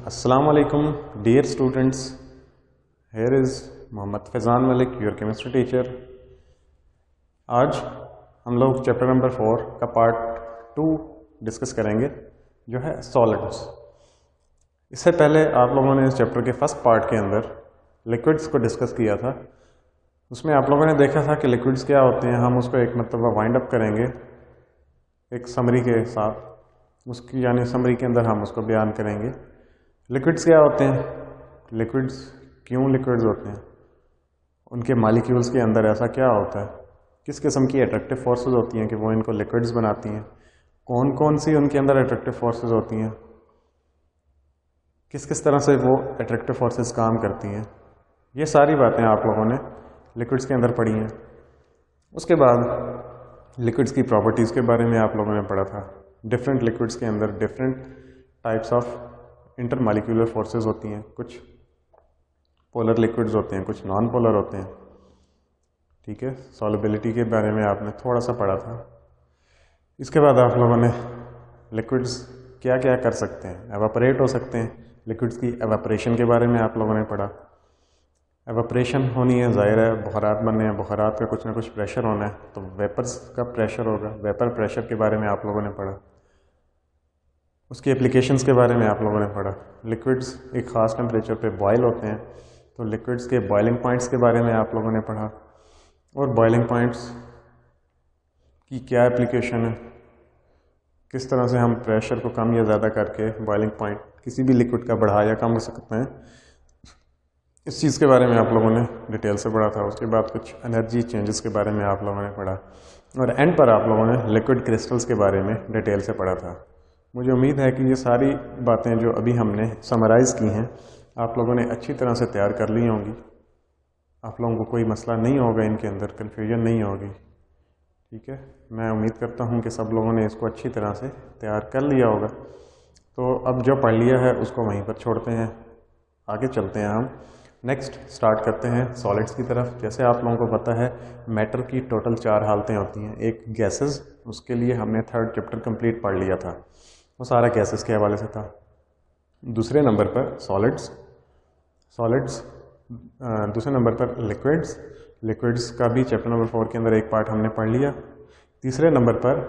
Assalamu alaikum dear students. Here is Mohammad Faizan Malik, your chemistry teacher. आज हम लोग चैप्टर नंबर 4 का पार्ट 2 डिस्कस करेंगे, जो है सॉलिड्स। इससे पहले आप लोगों ने इस चैप्टर के फर्स्ट पार्ट के अंदर लिक्विड्स को डिस्कस किया था। उसमें आप लोगों ने देखा था कि लिक्विड्स क्या होते हैं। हम उसको एक मतलब वाइंड अप करेंगे एक समरी के साथ, उसकी यानी समरी के अंदर हम उसको बयान करेंगे। लिक्विड्स क्या होते हैं, लिक्विड्स क्यों लिक्विड्स होते हैं, उनके मॉलिक्यूल्स के अंदर ऐसा क्या होता है, किस किस्म की अट्रैक्टिव फोर्सेस होती हैं कि वो इनको लिक्विड्स बनाती हैं, कौन कौन सी उनके अंदर अट्रैक्टिव फोर्सेस होती हैं, किस किस तरह से वो अट्रैक्टिव फोर्सेस काम करती हैं। ये सारी बातें आप लोगों ने लिक्विड्स के अंदर पढ़ी हैं। उसके बाद लिक्विड्स की प्रॉपर्टीज़ के बारे में आप लोगों ने पढ़ा था। डिफरेंट लिक्विड्स के अंदर different types of intermolecular forces होती हैं। कुछ पोलर लिक्विड्स होते हैं, कुछ नॉन पोलर होते हैं। ठीक है, सॉल्युबिलिटी के बारे में आपने थोड़ा सा पढ़ा था। इसके बाद आप लोगों ने लिक्विड्स क्या क्या कर सकते हैं, एवापोरेट हो सकते हैं। लिक्विड्स की एवापोरेशन के बारे में आप लोगों ने पढ़ा। एवापोरेशन होनी है, जाहिर है बुखारात बनने हैं, बुखारात का कुछ ना कुछ प्रेशर होना है, तो वेपर्स का प्रेशर होगा। वेपर प्रेशर के बारे में आप लोगों ने पढ़ा। उसकी एप्लीकेशंस के बारे में आप लोगों ने पढ़ा। लिक्विड्स एक ख़ास टेम्परेचर पे बॉयल होते हैं, तो लिक्विड्स के बॉइलिंग पॉइंट्स के बारे में आप लोगों ने पढ़ा। और बॉइलिंग पॉइंट्स की क्या एप्लीकेशन है, किस तरह से हम प्रेशर को कम या ज़्यादा करके बॉइलिंग पॉइंट किसी भी लिक्विड का बढ़ा या कम कर सकते हैं, इस चीज़ के बारे में आप लोगों ने डिटेल से पढ़ा था। उसके बाद कुछ एनर्जी चेंजेस के बारे में आप लोगों ने पढ़ा, और एंड पर आप लोगों ने लिक्विड क्रिस्टल्स के बारे में डिटेल से पढ़ा था। मुझे उम्मीद है कि ये सारी बातें जो अभी हमने समराइज़ की हैं आप लोगों ने अच्छी तरह से तैयार कर ली होंगी। आप लोगों को कोई मसला नहीं होगा, इनके अंदर कन्फ्यूजन नहीं होगी। ठीक है, मैं उम्मीद करता हूँ कि सब लोगों ने इसको अच्छी तरह से तैयार कर लिया होगा। तो अब जो पढ़ लिया है उसको वहीं पर छोड़ते हैं, आगे चलते हैं। हम नेक्स्ट स्टार्ट करते हैं सॉलिड्स की तरफ। जैसे आप लोगों को पता है मैटर की टोटल 4 हालतें होती हैं। एक गैसेस, उसके लिए हमने 3rd चैप्टर कंप्लीट पढ़ लिया था, वो सारा गैसेस के हवाले से था। दूसरे नंबर पर सॉलिड्स, दूसरे नंबर पर लिक्विड्स का भी चैप्टर नंबर 4 के अंदर एक पार्ट हमने पढ़ लिया। तीसरे नंबर पर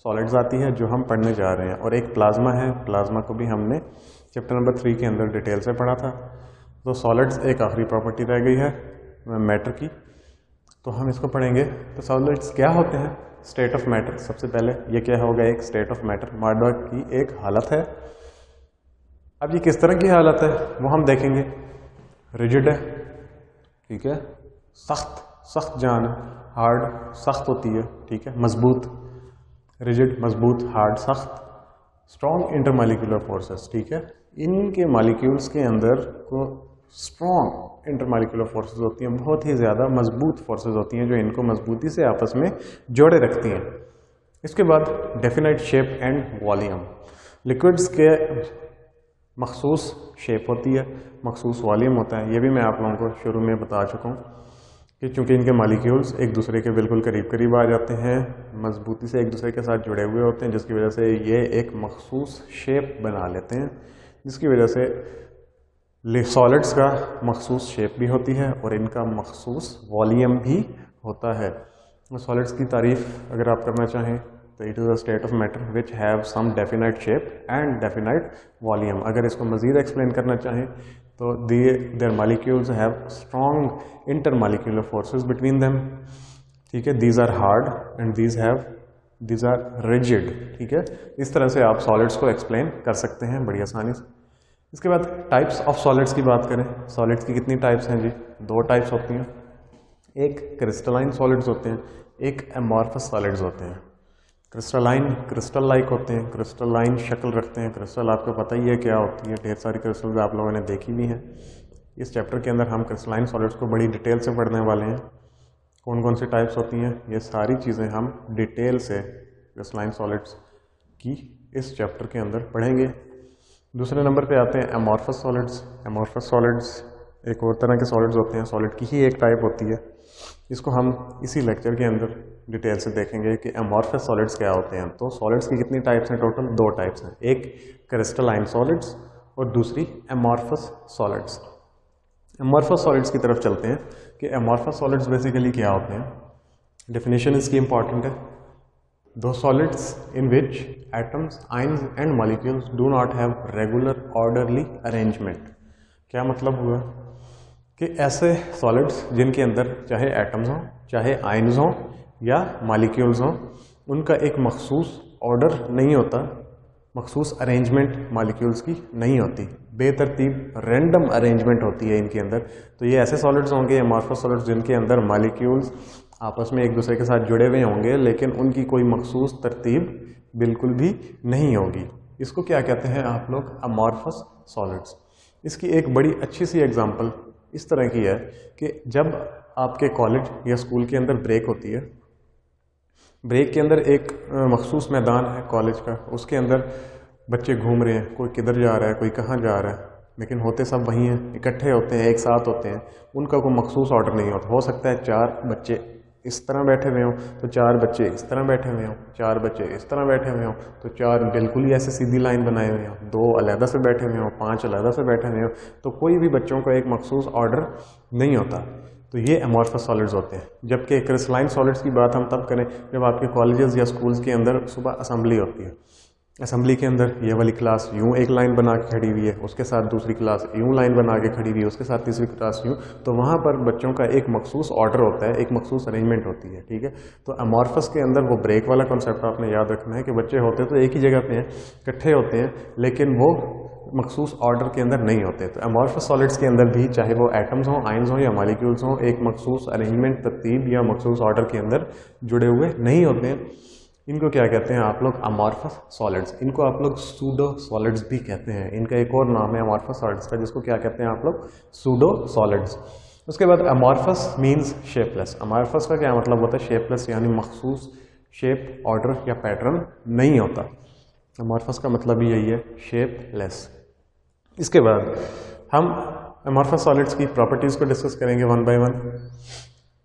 सॉलिड्स आती है जो हम पढ़ने जा रहे हैं, और एक प्लाज्मा है। प्लाज्मा को भी हमने चैप्टर नंबर 3 के अंदर डिटेल से पढ़ा था। तो सॉलिड्स एक आखिरी प्रॉपर्टी रह गई है मैटर की, तो हम इसको पढ़ेंगे। तो सॉलिड्स क्या होते हैं, स्टेट ऑफ मैटर। सबसे पहले ये क्या होगा, एक स्टेट ऑफ मैटर, मादा की एक हालत है। अब ये किस तरह की हालत है वो हम देखेंगे। रिजिड है, ठीक है, सख्त जान है, हार्ड सख्त होती है, ठीक है, मजबूत, रिजिड मजबूत, हार्ड सख्त। स्ट्रॉन्ग इंटरमॉलिक्यूलर फोर्सेस, ठीक है, इनके मॉलिक्यूल्स के अंदर को स्ट्रॉन्ग इंटरमॉलिक्यूलर फोर्सेस होती हैं, बहुत ही ज़्यादा मजबूत फोर्सेस होती हैं जो इनको मजबूती से आपस में जोड़े रखती हैं। इसके बाद definite shape and volume. Liquids के मखसूस शेप होती है, मखसूस वॉल्यूम होता है। ये भी मैं आप लोगों को शुरू में बता चुका हूँ कि चूँकि इनके मॉलिक्यूल्स एक दूसरे के बिल्कुल करीब करीब आ जाते हैं, मजबूती से एक दूसरे के साथ जुड़े हुए होते हैं, जिसकी वजह से ये एक मखसूस शेप बना लेते हैं, जिसकी वजह से सॉलिड्स का मखसूस शेप भी होती है और इनका मखसूस वॉल्यूम भी होता है। सॉलिड्स की तारीफ अगर आप करना चाहें तो it is a state of matter which have some definite shape and definite volume. अगर इसको मज़ीद एक्सप्लेन करना चाहें तो there molecules have strong intermolecular forces between them, ठीक है, these are hard and these are rigid, ठीक है। इस तरह से आप सॉलिड्स को एक्सप्लेन कर सकते हैं बड़ी आसानी से। इसके बाद टाइप्स ऑफ सॉलिड्स की बात करें। सॉलिड्स की कितनी टाइप्स हैं जी, 2 टाइप्स होती हैं। एक क्रिस्टलाइन सॉलिड्स होते हैं, एक एमॉर्फस सॉलिड्स होते हैं। क्रिस्टलाइन क्रिस्टल लाइक होते हैं, क्रिस्टलाइन शक्ल रखते हैं। क्रिस्टल आपको पता ही है क्या होती है, ढेर सारी क्रिस्टल्स आप लोगों ने देखी भी हैं। इस चैप्टर के अंदर हम क्रिस्टलाइन सॉलिड्स को बड़ी डिटेल से पढ़ने वाले हैं। कौन कौन सी टाइप्स होती हैं, ये सारी चीज़ें हम डिटेल से क्रिस्टलाइन सॉलिड्स की इस चैप्टर के अंदर पढ़ेंगे। दूसरे नंबर पे आते हैं एमॉर्फस सॉलिड्स। एमॉर्फस सॉलिड्स एक और तरह के सॉलिड्स होते हैं, सॉलिड की ही एक टाइप होती है। इसको हम इसी लेक्चर के अंदर डिटेल से देखेंगे कि एमॉर्फस सॉलिड्स क्या होते हैं। तो सॉलिड्स की कितनी टाइप्स हैं, टोटल 2 टाइप्स हैं। एक क्रिस्टलाइन सॉलिड्स और दूसरी एमॉर्फस सॉलिड्स। एमॉर्फस सॉलिड्स की तरफ चलते हैं कि एमॉर्फस सॉलिड्स बेसिकली क्या होते हैं। डेफिनेशन इसकी इंपॉर्टेंट है। दो solids in which atoms, ions and molecules do not have regular orderly arrangement. क्या मतलब हुआ कि ऐसे सॉलिड्स जिनके अंदर चाहे एटम्स हों, चाहे आयंस हों या मॉलिक्यूल्स हों, उनका एक मखसूस ऑर्डर नहीं होता, मखसूस अरेंजमेंट मॉलिक्यूल्स की नहीं होती, बेतरतीब रैंडम अरेंजमेंट होती है इनके अंदर। तो ये ऐसे सॉलिड्स होंगे एमॉर्फस सॉलिड्स जिनके अंदर मॉलिक्यूल्स आपस में एक दूसरे के साथ जुड़े हुए होंगे, लेकिन उनकी कोई मखसूस तरतीब बिल्कुल भी नहीं होगी। इसको क्या कहते हैं आप लोग? Amorphous solids. इसकी एक बड़ी अच्छी सी एग्जांपल इस तरह की है कि जब आपके कॉलेज या स्कूल के अंदर ब्रेक होती है, ब्रेक के अंदर एक मखसूस मैदान है कॉलेज का, उसके अंदर बच्चे घूम रहे हैं, कोई किधर जा रहा है, कोई कहाँ जा रहा है, लेकिन होते सब वहीं हैं, इकट्ठे होते हैं, एक साथ होते हैं, उनका कोई मखसूस ऑर्डर नहीं होता। हो सकता है 4 बच्चे इस तरह बैठे हुए हों तो 4 बच्चे इस तरह बैठे हुए हों, 4 बच्चे इस तरह बैठे हुए हों तो 4 बिल्कुल ही ऐसे सीधी लाइन बनाए हुए हों, 2 अलहदा से बैठे हुए हों, 5 अलहदा से बैठे हुए हों, तो कोई भी बच्चों का एक मखसूस ऑर्डर नहीं होता। तो ये एमॉर्फस सॉलिड्स होते हैं। जबकि क्रिस्टलाइन सॉलिड्स की बात हम तब करें जब आपके कॉलेजेस या स्कूल्स के अंदर सुबह असेंबली होती है। असेंबली के अंदर ये वाली क्लास यूं एक लाइन बना के खड़ी हुई है, उसके साथ दूसरी क्लास यूं लाइन बना के खड़ी हुई है, उसके साथ तीसरी क्लास यूं, तो वहाँ पर बच्चों का एक मखसूस ऑर्डर होता है, एक मखसूस अरेंजमेंट होती है। ठीक है, तो एमॉर्फस के अंदर वो ब्रेक वाला कॉन्सेप्ट आपने याद रखना है कि बच्चे होते तो एक ही जगह पे हैं, इकट्ठे होते हैं, लेकिन वो मखसूस ऑर्डर के अंदर नहीं होते। तो एमॉर्फस सॉलिड्स के अंदर भी चाहे वो एटम्स हों, आयंस हों या मॉलिक्यूल्स हों, एक मखसूस अरेंजमेंट, तरतीब या मखसूस ऑर्डर के अंदर जुड़े हुए नहीं होते हैं। इनको क्या कहते हैं आप लोग? Amorphous solids. इनको आप लोग सूडो सॉलिड्स भी कहते हैं। इनका एक और नाम है अमॉर्फस सॉलिड्स का, जिसको क्या कहते हैं आप लोग? Pseudo solids. उसके बाद अमॉर्फस मीन्स शेपलेस। अमॉर्फस का क्या मतलब होता है? शेपलेस, यानी मखसूस शेप, ऑर्डर या पैटर्न नहीं होता। अमॉर्फस का मतलब ही यही है, शेपलेस। इसके बाद हम अमॉर्फस सॉलिड्स की प्रॉपर्टीज को डिस्कस करेंगे one by one.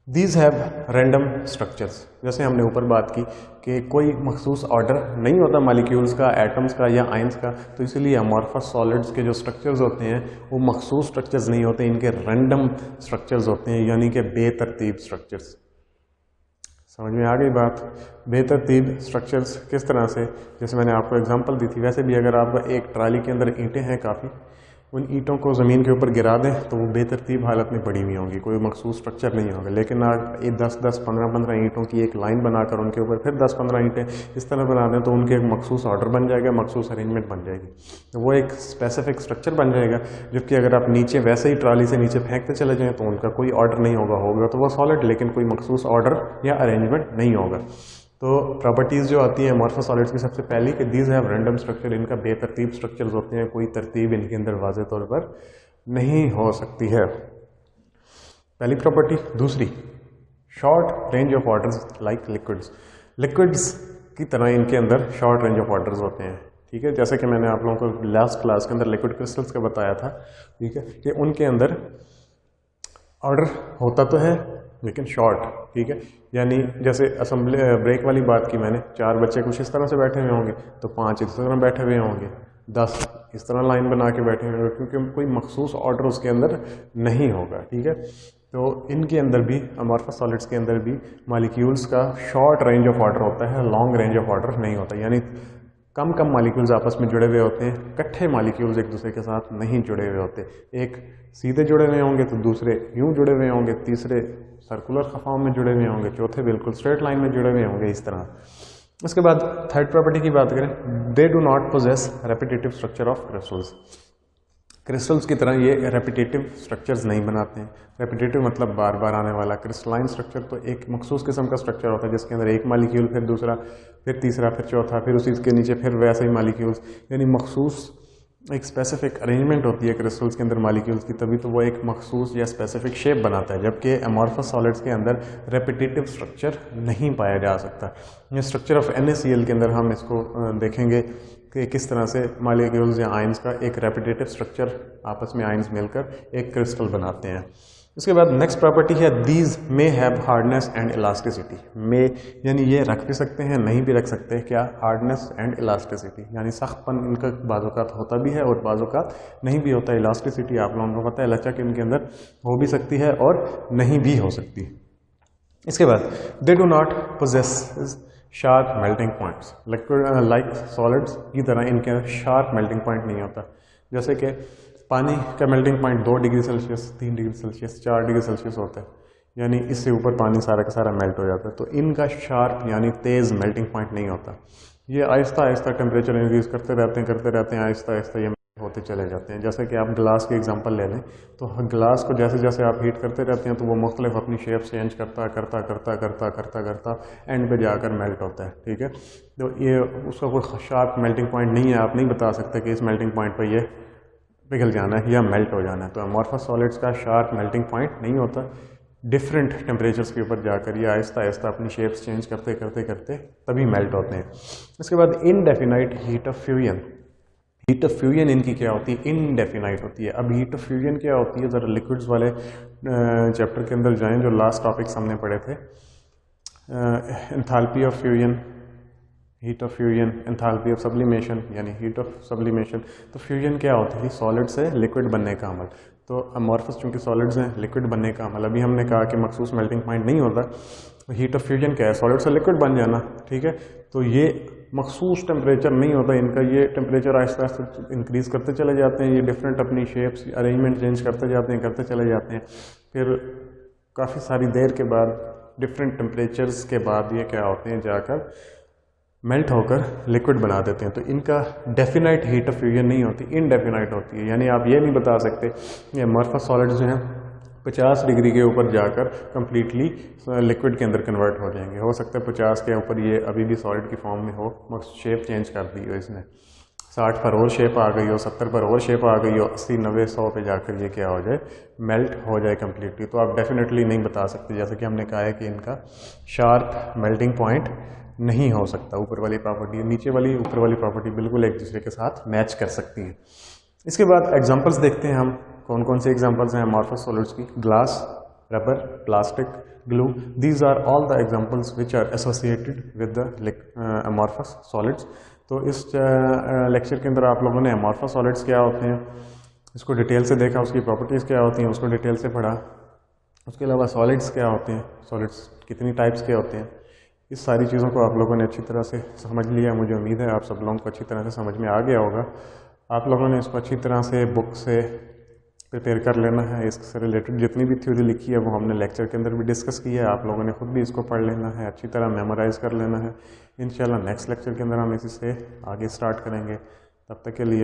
These have random structures. जैसे हमने ऊपर बात की कि कोई मखसूस ऑर्डर नहीं होता मॉलिक्यूल्स का, एटम्स का या आयंस का, तो इसीलिए अमॉर्फस सॉलिड्स के जो स्ट्रक्चर्स होते हैं वो मखसूस स्ट्रक्चर्स नहीं होते, इनके रैंडम स्ट्रक्चर्स होते हैं, यानी कि बेतरतीब स्ट्रक्चर्स। समझ में आ गई बात? बेतरतीब स्ट्रक्चर्स किस तरह से? जैसे मैंने आपको एग्जांपल दी थी, वैसे भी अगर आपका एक ट्राली के अंदर ईंटें हैं काफ़ी, उन ईंटों को ज़मीन के ऊपर गिरा दें तो वो बेतरतीब हालत में पड़ी हुई होंगी, कोई मखसूस स्ट्रक्चर नहीं होगा। लेकिन आप 10-10, 15-15 ईंटों की एक लाइन बनाकर उनके ऊपर फिर 10-15 ईंटें इस तरह बना दें तो उनके एक मखसूस ऑर्डर बन जाएगा, मखसूस अरेंजमेंट बन जाएगी, तो वो एक स्पेसिफिक स्ट्रक्चर बन जाएगा। जबकि अगर आप नीचे वैसे ही ट्राली से नीचे फेंकते चले जाएँ तो उनका कोई ऑर्डर नहीं होगा तो वो सॉलिड, लेकिन कोई मखसूस ऑर्डर या अरेंजमेंट नहीं होगा। तो प्रॉपर्टीज़ जो आती हैं अमॉर्फस सॉलिड्स की, सबसे पहली कि दीज हैव रैंडम स्ट्रक्चर। इनका बेतरतीब स्ट्रक्चर्स होते हैं, कोई तरतीब इनके अंदर वाज़े तौर पर नहीं हो सकती है, पहली प्रॉपर्टी। दूसरी, short range of orders like liquids. Liquids की तरह इनके अंदर शॉर्ट रेंज ऑफ ऑर्डर्स होते हैं। ठीक है, जैसे कि मैंने आप लोगों को लास्ट क्लास के अंदर लिक्विड क्रिस्टल्स का बताया था, ठीक है, कि उनके अंदर ऑर्डर होता तो है लेकिन शॉर्ट। ठीक है, यानी जैसे असेंबली ब्रेक वाली बात की मैंने, 4 बच्चे कुछ इस तरह से बैठे हुए होंगे तो 5 इस तरह बैठे हुए होंगे, 10 इस तरह लाइन बना के बैठे हुए होंगे, क्योंकि कोई मखसूस ऑर्डर उसके अंदर नहीं होगा। ठीक है, तो इनके अंदर भी, अमॉर्फस सॉलिड्स के अंदर भी मॉलिक्यूल्स का शॉर्ट रेंज ऑफ ऑर्डर होता है, लॉन्ग रेंज ऑफ ऑर्डर नहीं होता। यानी कम मॉलिक्यूल्स आपस में जुड़े हुए होते हैं, इकट्ठे मॉलिक्यूल्स एक दूसरे के साथ नहीं जुड़े हुए होते। एक सीधे जुड़े हुए होंगे तो दूसरे यूं जुड़े हुए होंगे, तीसरे सर्कुलर फॉर्म में जुड़े हुए होंगे, चौथे बिल्कुल स्ट्रेट लाइन में जुड़े हुए होंगे, इस तरह। उसके बाद थर्ड प्रॉपर्टी की बात करें, they do not possess repetitive structure of crystals. Crystals की तरह ये रेपिटेटिव स्ट्रक्चर्स नहीं बनाते हैं। रेपिटेटिव मतलब बार बार आने वाला। क्रिस्टलाइन स्ट्रक्चर तो एक मखसूस किस्म का स्ट्रक्चर होता है जिसके अंदर एक मॉलिक्यूल, फिर दूसरा, फिर तीसरा, फिर चौथा, फिर उसी के नीचे फिर वैसे ही मॉलिक्यूल्स, यानी मखसूस एक स्पेसिफिक अरेंजमेंट होती है क्रिस्टल्स के अंदर मॉलिक्यूल्स की, तभी तो वो एक मखसूस या स्पेसिफिक शेप बनाता है। जबकि अमॉर्फस सॉलिड्स के अंदर रेपिटेटिव स्ट्रक्चर नहीं पाया जा सकता। ये स्ट्रक्चर ऑफ NaCl के अंदर हम इसको देखेंगे कि किस तरह से मॉलिक्यूल्स या आयंस का एक रेपिटेटिव स्ट्रक्चर, आपस में आयंस मिलकर एक क्रिस्टल बनाते हैं। उसके बाद नेक्स्ट प्रॉपर्टी है these may have hardness and elasticity. May यानी ये रख भी सकते हैं, नहीं भी रख सकते। क्या? हार्डनेस एंड इलास्टिसिटी, यानी सख्तपन इनका बाज़-औक़ात होता भी है और बाज़-औक़ात नहीं भी होता। इलास्टिसिटी आप लोगों को पता है, लचक इनके अंदर हो भी सकती है और नहीं भी हो सकती। इसके बाद they do not possess sharp melting points. Liquid like solids की तरह इनके शार्प मेल्टिंग पॉइंट नहीं होता। जैसे कि पानी का melting point 2 degree Celsius, 3 degree Celsius, 4 degree Celsius होता है, यानी इससे ऊपर पानी सारा का सारा मेल्ट हो जाता है। तो इनका शार्प यानी तेज़ मेल्टिंग पॉइंट नहीं होता। ये आहिस्ता आहिस्ता टेम्परेचर इंक्रीज करते रहते हैं, आहिस्ता आहिस्ता ये होते चले जाते हैं। जैसे कि आप ग्लास की एग्जांपल ले लें, तो ग्लास को जैसे जैसे आप हीट करते रहते हैं तो वो मुख्तलिफ अपनी शेप चेंज करता एंड पे जाकर मेल्ट होता है। ठीक है, तो ये उसका कोई शार्प मेल्टिंग पॉइंट नहीं है। आप नहीं बता सकते कि इस मेल्टिंग पॉइंट पर ये पिघल जाना है या मेल्ट हो जाना है। तो अमॉर्फस सॉलिड्स का शार्प मेल्टिंग पॉइंट नहीं होता। डिफरेंट टेम्परेचर्स के ऊपर जाकर ये आहिस्ता आहिस्ता अपनी शेप्स चेंज करते तभी मेल्ट होते हैं। इसके बाद indefinite heat of fusion. Heat of fusion इनकी क्या होती है? इनडेफिनाइट होती है। अब हीट ऑफ फ्यूजन क्या होती है, ज़रा लिक्विड्स वाले चैप्टर के अंदर जाएं, जो लास्ट टॉपिक्स हमने पढ़े थे। Enthalpy of fusion, heat of fusion, enthalpy of sublimation यानी हीट ऑफ सब्लिमेशन। तो फ्यूजन क्या होती है? सॉलिड से लिक्विड बनने का अमल। तो अमॉर्फस चूँकि सॉलिड्स हैं, लिक्विड बनने का अमल। अभी हमने कहा कि मखसूस मेल्टिंग पॉइंट नहीं होता। हीट ऑफ फ्यूजन क्या है? सॉलिड से लिक्विड बन जाना। ठीक है, तो ये मखसूस टेम्परेचर नहीं होता इनका। ये टेम्परेचर आहिस्ता आहिस्ता इंक्रीज़ करते चले जाते हैं। ये डिफरेंट अपनी शेप्स अरेंजमेंट चेंज करते चले जाते हैं। फिर काफ़ी सारी देर के बाद, डिफरेंट टेम्परेचर्स के बाद ये क्या होते हैं, जाकर मेल्ट होकर लिक्विड बना देते हैं। तो इनका डेफिनाइट हीट ऑफ फ्यूजन नहीं होती, इनडेफिनाइट होती है। यानी आप ये नहीं बता सकते ये अमॉर्फस सॉलिड्स जो हैं 50 डिग्री के ऊपर जाकर कम्प्लीटली लिक्विड के अंदर कन्वर्ट हो जाएंगे। हो सकता है 50 के ऊपर ये अभी भी सॉलिड की फॉर्म में हो, शेप चेंज कर दी हो इसने, 60 पर और शेप आ गई हो, 70 पर और शेप आ गई हो, 80, 90, 100 पे जाकर ये क्या हो जाए, मेल्ट हो जाए कम्प्लीटली। तो आप डेफिनेटली नहीं बता सकते। जैसे कि हमने कहा है कि इनका शार्प मेल्टिंग पॉइंट नहीं हो सकता। ऊपर वाली प्रॉपर्टी नीचे वाली, ऊपर वाली प्रॉपर्टी बिल्कुल एक दूसरे के साथ मैच कर सकती हैं। इसके बाद एग्जांपल्स देखते हैं हम, कौन कौन से एग्जांपल्स हैं अमॉर्फस सॉलिड्स की। Glass, rubber, plastic, glue, these are all the examples which are associated with the amorphous solids. तो इस लेक्चर के अंदर आप लोगों ने अमॉर्फस सॉलिड्स क्या होते हैं इसको डिटेल से देखा, उसकी प्रॉपर्टीज़ क्या होती हैं उसको डिटेल से पढ़ा। उसके अलावा सॉलिड्स क्या होते हैं, सॉलिड्स कितनी टाइप्स के होते हैं, इस सारी चीज़ों को आप लोगों ने अच्छी तरह से समझ लिया। मुझे उम्मीद है आप सब लोगों को अच्छी तरह से समझ में आ गया होगा। आप लोगों ने इसको अच्छी तरह से बुक से प्रिपेयर कर लेना है। इससे रिलेटेड जितनी भी थ्योरी लिखी है वो हमने लेक्चर के अंदर भी डिस्कस की है। आप लोगों ने खुद भी इसको पढ़ लेना है, अच्छी तरह मेमोराइज़ कर लेना है। इंशाल्लाह नेक्स्ट लेक्चर के अंदर हम इसी से आगे स्टार्ट करेंगे। तब तक के लिए